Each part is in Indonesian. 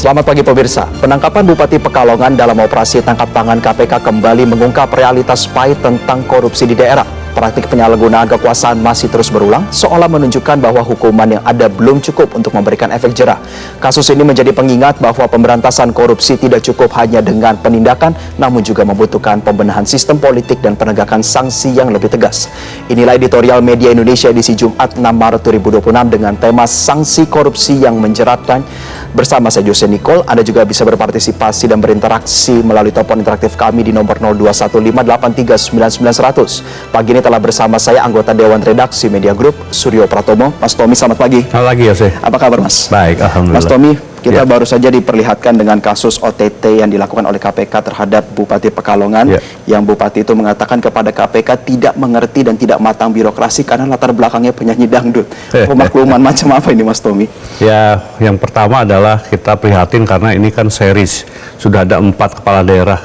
Selamat pagi pemirsa. Penangkapan Bupati Pekalongan dalam operasi tangkap tangan KPK kembali mengungkap realitas pahit tentang korupsi di daerah. Praktik penyalahgunaan kekuasaan masih terus berulang, seolah menunjukkan bahwa hukuman yang ada belum cukup untuk memberikan efek jerah. Kasus ini menjadi pengingat bahwa pemberantasan korupsi tidak cukup hanya dengan penindakan, namun juga membutuhkan pembenahan sistem politik dan penegakan sanksi yang lebih tegas. Inilah editorial Media Indonesia edisi Jumat 6 Maret 2026 dengan tema Sanksi Korupsi yang Menjeratkan. Bersama saya Jose Nicole, Anda juga bisa berpartisipasi dan berinteraksi melalui telepon interaktif kami di nomor 0215839900. Pagi ini telah bersama saya anggota Dewan Redaksi Media Group, Suryo Pratomo. Mas Tommy, selamat pagi. Selamat pagi, Jose. Apa kabar, Mas? Baik, alhamdulillah. Mas Tommy, kita baru saja diperlihatkan dengan kasus OTT yang dilakukan oleh KPK terhadap Bupati Pekalongan, yang Bupati itu mengatakan kepada KPK tidak mengerti dan tidak matang birokrasi karena latar belakangnya penyanyi dangdut. Pemakluman macam apa ini, Mas Tommy? Ya, yang pertama adalah kita prihatin karena ini kan series. Sudah ada 4 kepala daerah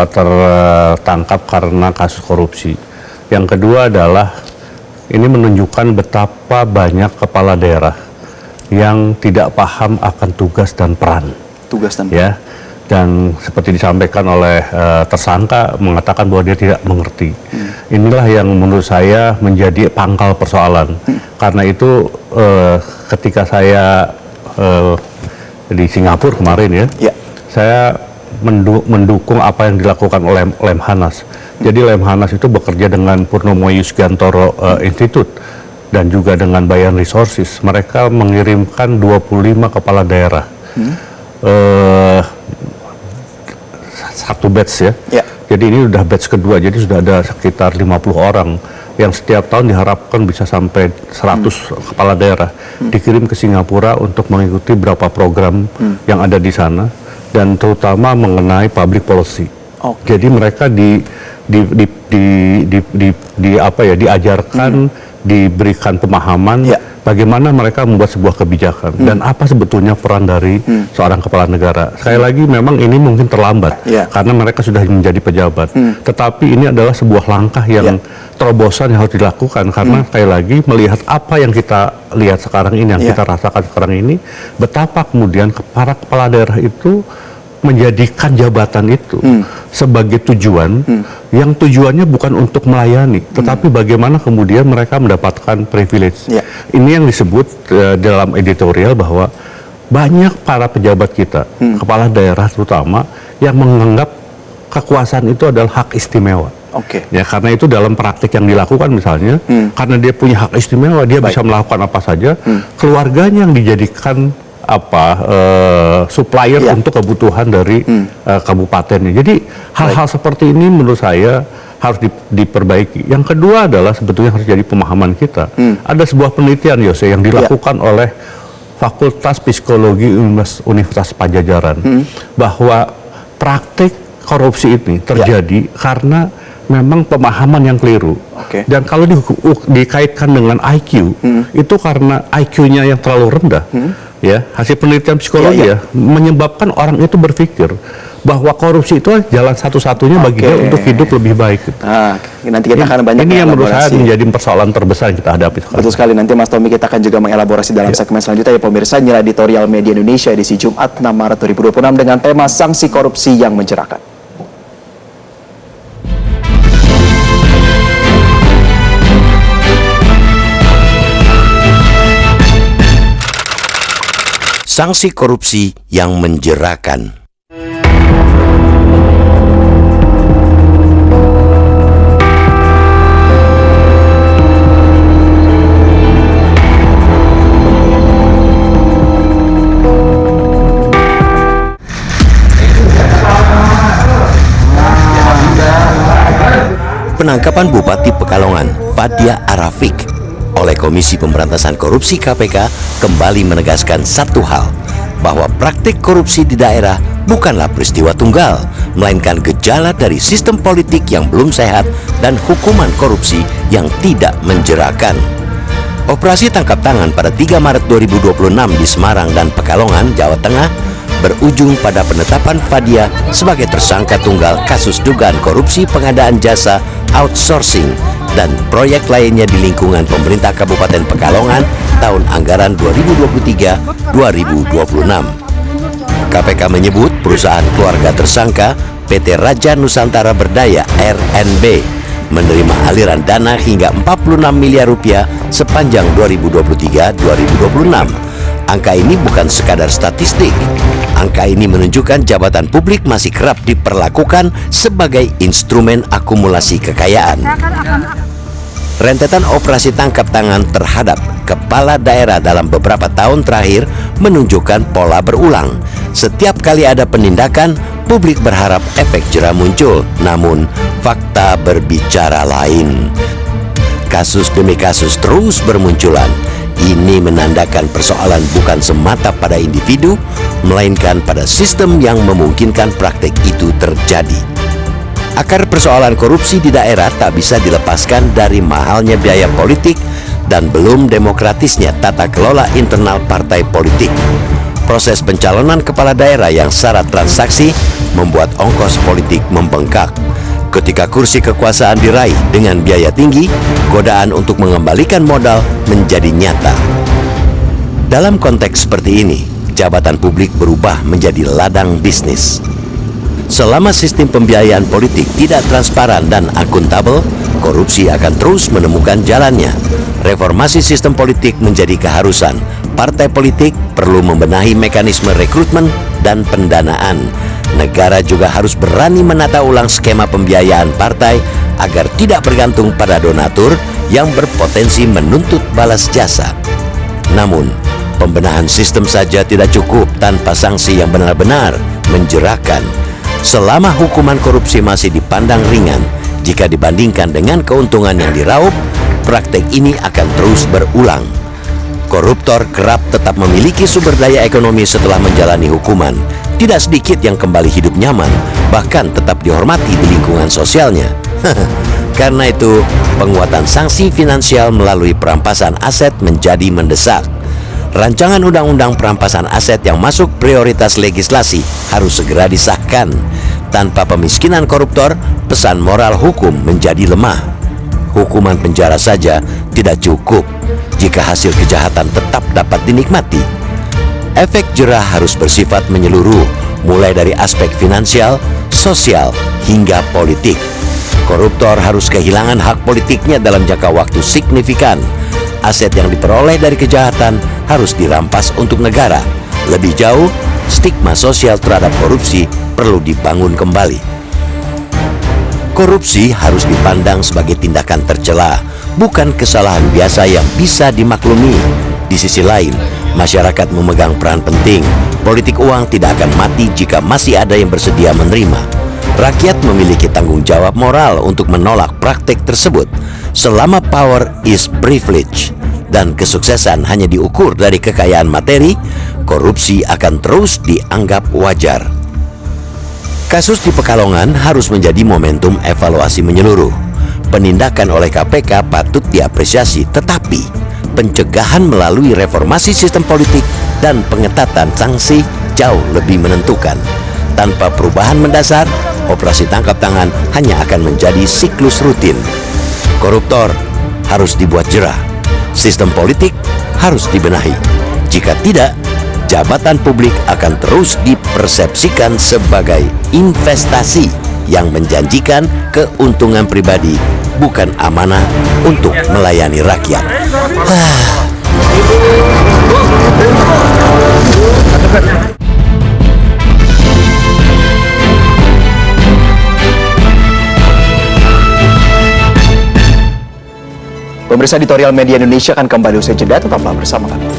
tertangkap karena kasus korupsi. Yang kedua adalah ini menunjukkan betapa banyak kepala daerah yang tidak paham akan tugas dan peran. Tugas dan peran. Ya, dan seperti disampaikan oleh tersangka mengatakan bahwa dia tidak mengerti. Inilah yang menurut saya menjadi pangkal persoalan. Karena itu ketika saya di Singapura kemarin saya mendukung apa yang dilakukan oleh Lemhanas. Jadi Lemhanas itu bekerja dengan Purnomo Yusgantoro Institute dan juga dengan Bayan Resources. Mereka mengirimkan 25 kepala daerah. Satu batch ya. Jadi ini sudah batch kedua, jadi sudah ada sekitar 50 orang yang setiap tahun diharapkan bisa sampai 100 kepala daerah dikirim ke Singapura untuk mengikuti beberapa program yang ada di sana, dan terutama mengenai public policy. Jadi mereka diajarkan, diberikan pemahaman bagaimana mereka membuat sebuah kebijakan dan apa sebetulnya peran dari seorang kepala negara. Sekali lagi memang ini mungkin terlambat karena mereka sudah menjadi pejabat. Tetapi ini adalah sebuah langkah yang terobosan yang harus dilakukan karena sekali lagi melihat apa yang kita lihat sekarang ini, yang kita rasakan sekarang ini, betapa kemudian para kepala daerah itu menjadikan jabatan itu sebagai tujuan yang tujuannya bukan untuk melayani, tetapi bagaimana kemudian mereka mendapatkan privilege. Ini yang disebut dalam editorial bahwa banyak para pejabat kita, kepala daerah terutama, yang menganggap kekuasaan itu adalah hak istimewa. Ya, karena itu dalam praktik yang dilakukan misalnya, karena dia punya hak istimewa, dia bisa melakukan apa saja, keluarganya yang dijadikan supplier untuk kebutuhan dari kabupatennya. Jadi hal-hal seperti ini menurut saya harus diperbaiki. Yang kedua adalah sebetulnya harus jadi pemahaman kita. Ada sebuah penelitian, Yose, yang dilakukan oleh Fakultas Psikologi Universitas Padjadjaran, bahwa praktik korupsi ini terjadi karena memang pemahaman yang keliru. Dan kalau dikaitkan dengan IQ, itu karena IQ-nya yang terlalu rendah. Ya, hasil penelitian psikologi menyebabkan orang itu berpikir bahwa korupsi itu jalan satu-satunya bagi dia untuk hidup lebih baik. Nanti kita akan banyak ini yang menurut saya menjadi persoalan terbesar yang kita hadapi sekarang. Betul sekali. Nanti Mas Tommy kita akan juga mengelaborasi dalam segmen selanjutnya ya pemirsa. Inilah editorial Media Indonesia edisi Jumat 6 Maret 2026 dengan tema Sanksi Korupsi yang Menjeratkan. Sanksi korupsi yang menjerakan. Penangkapan Bupati Pekalongan, Fadia Arafik, oleh Komisi Pemberantasan Korupsi KPK kembali menegaskan satu hal, bahwa praktik korupsi di daerah bukanlah peristiwa tunggal, melainkan gejala dari sistem politik yang belum sehat dan hukuman korupsi yang tidak menjerakan. Operasi tangkap tangan pada 3 Maret 2026 di Semarang dan Pekalongan, Jawa Tengah berujung pada penetapan Fadia sebagai tersangka tunggal kasus dugaan korupsi pengadaan jasa outsourcing dan proyek lainnya di lingkungan pemerintah Kabupaten Pekalongan tahun anggaran 2023-2026. KPK menyebut perusahaan keluarga tersangka PT Raja Nusantara Berdaya RNB menerima aliran dana hingga 46 miliar rupiah sepanjang 2023-2026. Angka ini bukan sekadar statistik. Angka ini menunjukkan jabatan publik masih kerap diperlakukan sebagai instrumen akumulasi kekayaan. Rentetan operasi tangkap tangan terhadap kepala daerah dalam beberapa tahun terakhir menunjukkan pola berulang. Setiap kali ada penindakan, publik berharap efek jera muncul, namun fakta berbicara lain. Kasus demi kasus terus bermunculan. Ini menandakan persoalan bukan semata pada individu, melainkan pada sistem yang memungkinkan praktik itu terjadi. Akar persoalan korupsi di daerah tak bisa dilepaskan dari mahalnya biaya politik dan belum demokratisnya tata kelola internal partai politik. Proses pencalonan kepala daerah yang syarat transaksi membuat ongkos politik membengkak. Ketika kursi kekuasaan diraih dengan biaya tinggi, godaan untuk mengembalikan modal menjadi nyata. Dalam konteks seperti ini, jabatan publik berubah menjadi ladang bisnis. Selama sistem pembiayaan politik tidak transparan dan akuntabel, korupsi akan terus menemukan jalannya. Reformasi sistem politik menjadi keharusan. Partai politik perlu membenahi mekanisme rekrutmen dan pendanaan. Negara juga harus berani menata ulang skema pembiayaan partai agar tidak bergantung pada donatur yang berpotensi menuntut balas jasa. Namun, pembenahan sistem saja tidak cukup tanpa sanksi yang benar-benar menjerahkan. Selama hukuman korupsi masih dipandang ringan, jika dibandingkan dengan keuntungan yang diraup, praktek ini akan terus berulang. Koruptor kerap tetap memiliki sumber daya ekonomi setelah menjalani hukuman. Tidak sedikit yang kembali hidup nyaman, bahkan tetap dihormati di lingkungan sosialnya. Karena itu, penguatan sanksi finansial melalui perampasan aset menjadi mendesak. Rancangan undang-undang perampasan aset yang masuk prioritas legislasi harus segera disahkan. Tanpa pemiskinan koruptor, pesan moral hukum menjadi lemah. Hukuman penjara saja tidak cukup jika hasil kejahatan tetap dapat dinikmati. Efek jera harus bersifat menyeluruh, mulai dari aspek finansial, sosial, hingga politik. Koruptor harus kehilangan hak politiknya dalam jangka waktu signifikan. Aset yang diperoleh dari kejahatan harus dirampas untuk negara. Lebih jauh, stigma sosial terhadap korupsi perlu dibangun kembali. Korupsi harus dipandang sebagai tindakan tercela, bukan kesalahan biasa yang bisa dimaklumi. Di sisi lain, masyarakat memegang peran penting. Politik uang tidak akan mati jika masih ada yang bersedia menerima. Rakyat memiliki tanggung jawab moral untuk menolak praktek tersebut. Selama power is privilege dan kesuksesan hanya diukur dari kekayaan materi, korupsi akan terus dianggap wajar. Kasus di Pekalongan harus menjadi momentum evaluasi menyeluruh. Penindakan oleh KPK patut diapresiasi, tetapi pencegahan melalui reformasi sistem politik dan pengetatan sanksi jauh lebih menentukan. Tanpa perubahan mendasar, operasi tangkap tangan hanya akan menjadi siklus rutin. Koruptor harus dibuat jera. Sistem politik harus dibenahi. Jika tidak, jabatan publik akan terus dipersepsikan sebagai investasi yang menjanjikan keuntungan pribadi, bukan amanah untuk melayani rakyat. Pemirsa, Editorial Media Indonesia akan kembali usai jeda, tetaplah bersama kami.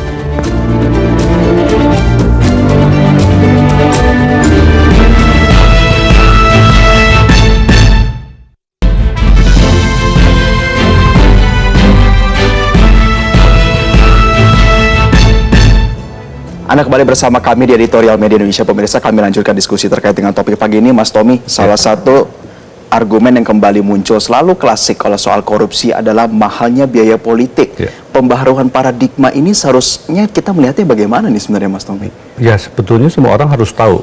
Anda kembali bersama kami di Editorial Media Indonesia. Pemirsa, kami lanjutkan diskusi terkait dengan topik pagi ini. Mas Tommy, salah satu argumen yang kembali muncul selalu klasik kalau soal korupsi adalah mahalnya biaya politik. Pembaharuan paradigma ini seharusnya kita melihatnya bagaimana nih sebenarnya, Mas Tommy? Ya, sebetulnya semua orang harus tahu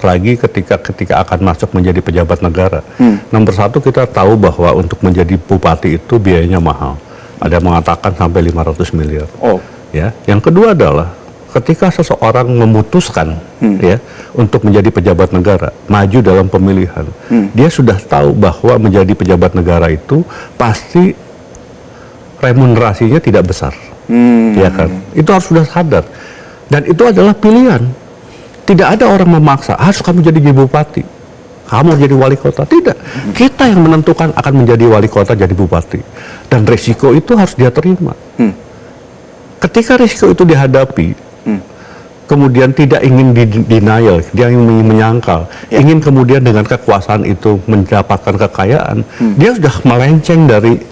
lagi ketika akan masuk menjadi pejabat negara. Nomor satu, kita tahu bahwa untuk menjadi bupati itu biayanya mahal. Ada yang mengatakan sampai 500 miliar. Ya. Yang kedua adalah ketika seseorang memutuskan ya untuk menjadi pejabat negara, maju dalam pemilihan, dia sudah tahu bahwa menjadi pejabat negara itu pasti remunerasinya tidak besar. Ya kan? Itu harus sudah sadar. Dan itu adalah pilihan. Tidak ada orang memaksa, harus kamu jadi bupati, kamu jadi wali kota. Tidak. Kita yang menentukan akan menjadi wali kota, jadi bupati. Dan risiko itu harus dia terima. Ketika risiko itu dihadapi, kemudian tidak ingin denial, dia ingin menyangkal, ingin kemudian dengan kekuasaan itu mendapatkan kekayaan, dia sudah melenceng dari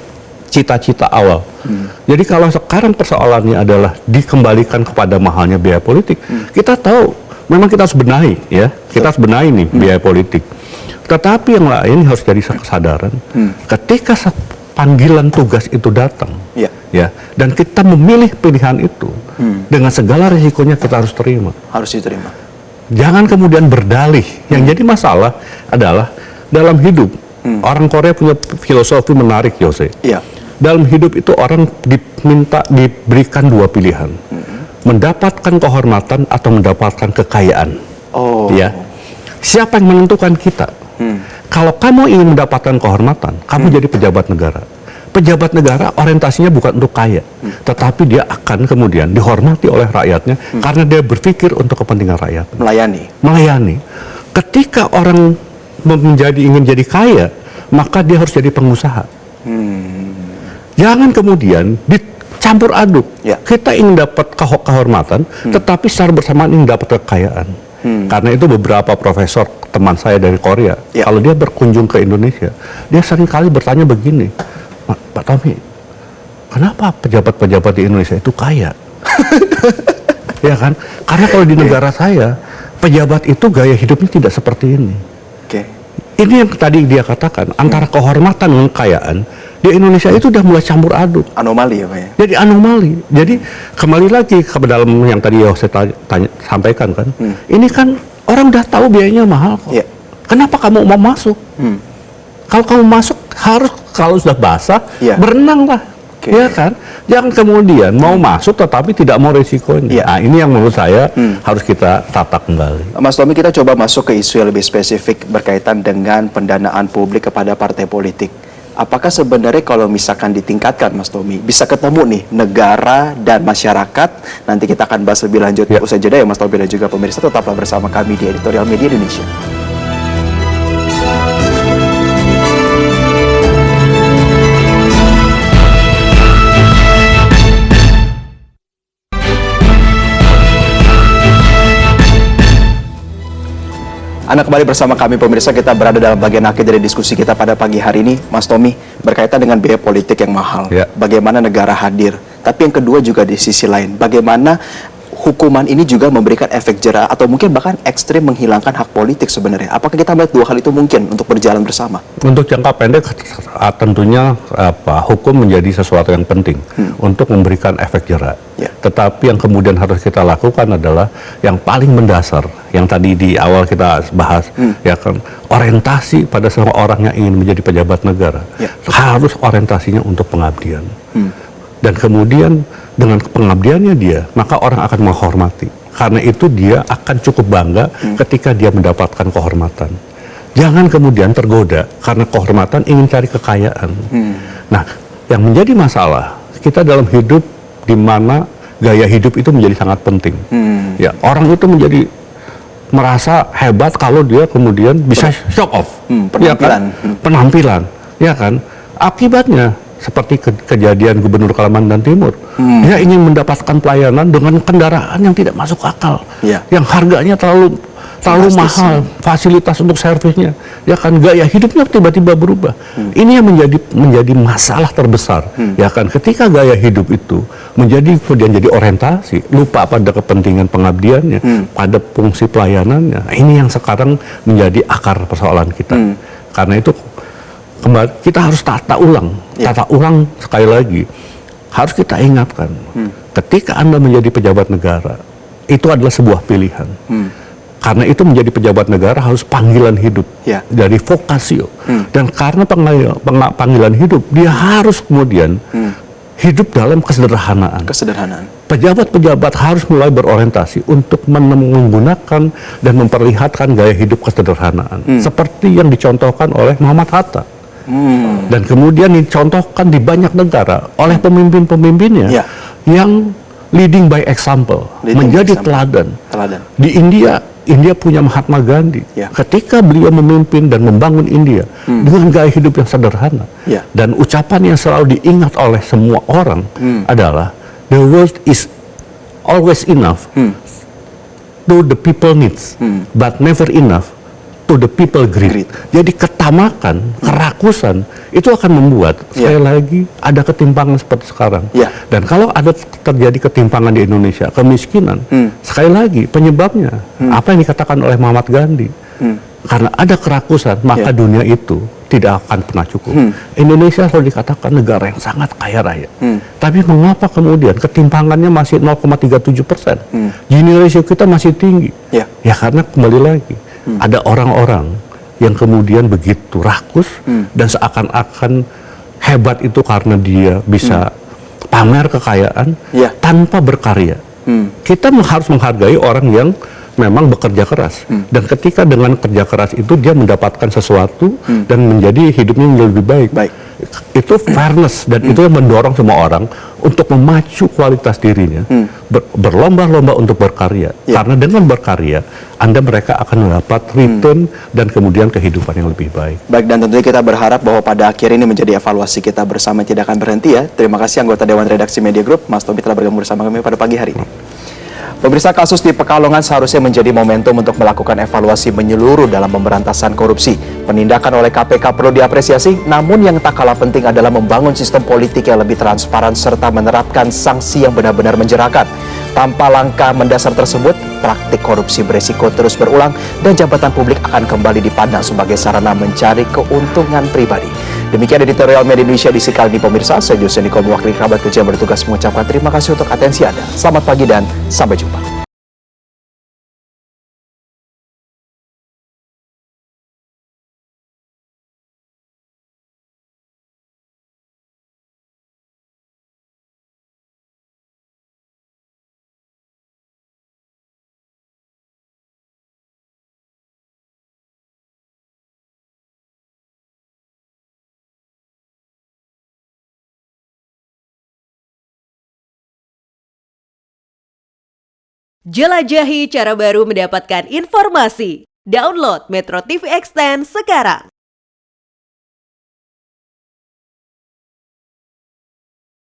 cita-cita awal. Jadi kalau sekarang persoalannya adalah dikembalikan kepada mahalnya biaya politik, kita tahu memang kita harus benahi, ya, kita harus benahi nih biaya politik. Tetapi yang lain harus jadi kesadaran, ketika panggilan tugas itu datang, ya, dan kita memilih pilihan itu, dengan segala risikonya kita harus terima. Harus diterima. Jangan kemudian berdalih. Yang jadi masalah adalah dalam hidup, orang Korea punya filosofi menarik, Yose. Dalam hidup itu orang diberikan dua pilihan. Mendapatkan kehormatan atau mendapatkan kekayaan. Ya. Siapa yang menentukan kita? Kalau kamu ingin mendapatkan kehormatan, kamu jadi pejabat negara. Pejabat negara orientasinya bukan untuk kaya, tetapi dia akan kemudian dihormati oleh rakyatnya karena dia berpikir untuk kepentingan rakyat. Melayani. Ketika orang ingin jadi kaya, maka dia harus jadi pengusaha. Jangan kemudian campur aduk. Kita ingin dapat kehormatan, tetapi secara bersamaan ingin dapat kekayaan. Karena itu beberapa profesor teman saya dari Korea, kalau dia berkunjung ke Indonesia, dia seringkali bertanya begini, Pak Tommy, kenapa pejabat-pejabat di Indonesia itu kaya? Ya kan? Karena kalau di negara saya, pejabat itu gaya hidupnya tidak seperti ini. Ini yang tadi dia katakan, antara kehormatan dan kekayaan, di Indonesia itu udah mulai campur aduk. Anomali ya Pak ya? Jadi anomali. Jadi kembali lagi ke dalam yang tadi saya sampaikan kan, ini kan orang udah tahu biayanya mahal kok. Kenapa kamu mau masuk? Kalau kamu masuk harus, kalau sudah basah, berenang lah. Ya kan? Jangan kemudian mau masuk tetapi tidak mau risikonya. Nah, ini yang menurut saya harus kita tata kembali. Mas Tommy, kita coba masuk ke isu yang lebih spesifik berkaitan dengan pendanaan publik kepada partai politik. Apakah sebenarnya kalau misalkan ditingkatkan, Mas Tommy, bisa ketemu nih negara dan masyarakat? Nanti kita akan bahas lebih lanjut usai jeda ya Mas Tommy dan juga pemirsa. Tetaplah bersama kami di Editorial Media Indonesia. Anda kembali bersama kami pemirsa, kita berada dalam bagian akhir dari diskusi kita pada pagi hari ini, Mas Tommy, berkaitan dengan biaya politik yang mahal. Bagaimana negara hadir, tapi yang kedua juga di sisi lain, bagaimana hukuman ini juga memberikan efek jera atau mungkin bahkan ekstrim menghilangkan hak politik sebenarnya. Apakah kita melihat dua hal itu mungkin untuk berjalan bersama? Untuk jangka pendek tentunya hukum menjadi sesuatu yang penting untuk memberikan efek jera. Tetapi yang kemudian harus kita lakukan adalah yang paling mendasar, yang tadi di awal kita bahas, ya kan, orientasi pada seorang yang ingin menjadi pejabat negara harus orientasinya untuk pengabdian. Dan kemudian dengan pengabdiannya dia, maka orang akan menghormati. Karena itu dia akan cukup bangga ketika dia mendapatkan kehormatan. Jangan kemudian tergoda karena kehormatan ingin cari kekayaan. Nah, yang menjadi masalah kita dalam hidup di mana gaya hidup itu menjadi sangat penting. Ya, orang itu menjadi merasa hebat kalau dia kemudian bisa show off, penampilan, ya kan? Akibatnya seperti kejadian Gubernur Kalimantan Timur, dia ingin mendapatkan pelayanan dengan kendaraan yang tidak masuk akal, yang harganya terlalu mahal, fasilitas untuk servisnya, ya kan, gaya hidupnya tiba-tiba berubah. Ini yang menjadi masalah terbesar, ya kan, ketika gaya hidup itu kemudian jadi orientasi, lupa pada kepentingan pengabdiannya, pada fungsi pelayanannya. Ini yang sekarang menjadi akar persoalan kita. Karena itu kita harus tata ulang sekali lagi. Harus kita ingatkan, ketika Anda menjadi pejabat negara, itu adalah sebuah pilihan. Karena itu menjadi pejabat negara harus panggilan hidup dari vokasio. Dan karena panggilan hidup, dia harus kemudian hidup dalam kesederhanaan. Pejabat-pejabat harus mulai berorientasi untuk menggunakan dan memperlihatkan gaya hidup kesederhanaan. Seperti yang dicontohkan oleh Muhammad Hatta. Dan kemudian dicontohkan di banyak negara oleh pemimpin-pemimpinnya yang leading by example, menjadi teladan. Di India punya Mahatma Gandhi. Ketika beliau memimpin dan membangun India dengan gaya hidup yang sederhana. Dan ucapan yang selalu diingat oleh semua orang adalah the world is always enough to the people needs, but never enough to the people greed. Jadi ketamakan, kerakusan itu akan membuat sekali lagi ada ketimpangan seperti sekarang. Dan kalau ada terjadi ketimpangan di Indonesia, kemiskinan, sekali lagi penyebabnya apa yang dikatakan oleh Muhammad Gandhi. Karena ada kerakusan, maka dunia itu tidak akan pernah cukup. Indonesia selalu dikatakan negara yang sangat kaya raya. Tapi mengapa kemudian ketimpangannya masih 0,37%? Gini ratio kita masih tinggi. Ya karena kembali lagi ada orang-orang yang kemudian begitu rakus dan seakan-akan hebat itu karena dia bisa pamer kekayaan tanpa berkarya. Kita harus menghargai orang yang memang bekerja keras, dan ketika dengan kerja keras itu dia mendapatkan sesuatu dan menjadi hidupnya menjadi lebih baik. Itu fairness, dan itu yang mendorong semua orang untuk memacu kualitas dirinya, berlomba-lomba untuk berkarya. Karena dengan berkarya mereka akan mendapat return dan kemudian kehidupan yang lebih baik. Baik, dan tentunya kita berharap bahwa pada akhir ini menjadi evaluasi kita bersama, tidak akan berhenti ya. Terima kasih anggota Dewan Redaksi Media Group, Mas Tobi, telah bergabung bersama kami pada pagi hari ini. Pemirsa, kasus di Pekalongan seharusnya menjadi momentum untuk melakukan evaluasi menyeluruh dalam pemberantasan korupsi. Penindakan oleh KPK perlu diapresiasi, namun yang tak kalah penting adalah membangun sistem politik yang lebih transparan serta menerapkan sanksi yang benar-benar menjerakan. Tanpa langkah mendasar tersebut, praktik korupsi beresiko terus berulang dan jabatan publik akan kembali dipandang sebagai sarana mencari keuntungan pribadi. Demikian editorial Media Indonesia edisi kali ini, pemirsa. Saya Jose Niko, mewakili kerabat kerja yang bertugas mengucapkan terima kasih untuk atensi Anda. Selamat pagi dan sampai jumpa. Jelajahi cara baru mendapatkan informasi. Download Metro TV Extend sekarang.